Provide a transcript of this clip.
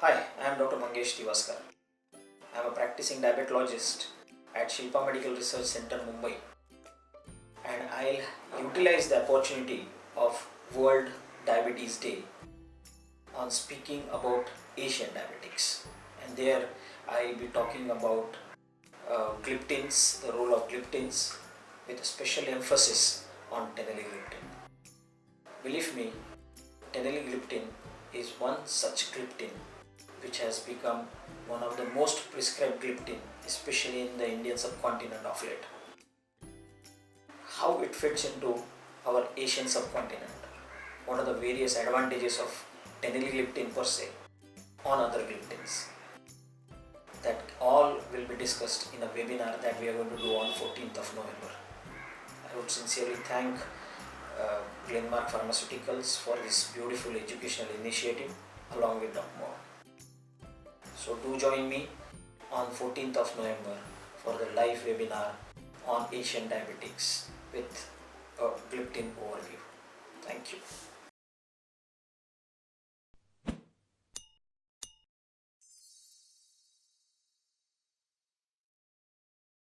Hi, I am Dr. Mangesh Tiwaskar. I am a practicing diabetologist at Shilpa Medical Research Center, Mumbai, and I'll utilize the opportunity of World Diabetes Day on speaking about Asian diabetics. And there I'll be talking about gliptins, the role of gliptins, with a special emphasis on teneligliptin. Believe me, teneligliptin is one such gliptin which has become one of the most prescribed gliptin, especially in the Indian subcontinent of late. How it fits into our Asian subcontinent, what are the various advantages of teneligliptin per se on other gliptins, that all will be discussed in a webinar that we are going to do on 14th of November. I would sincerely thank Glenmark Pharmaceuticals for this beautiful educational initiative along with DocMode. So do join me on 14th of November for the live webinar on Asian diabetics with a gliptin overview. Thank you.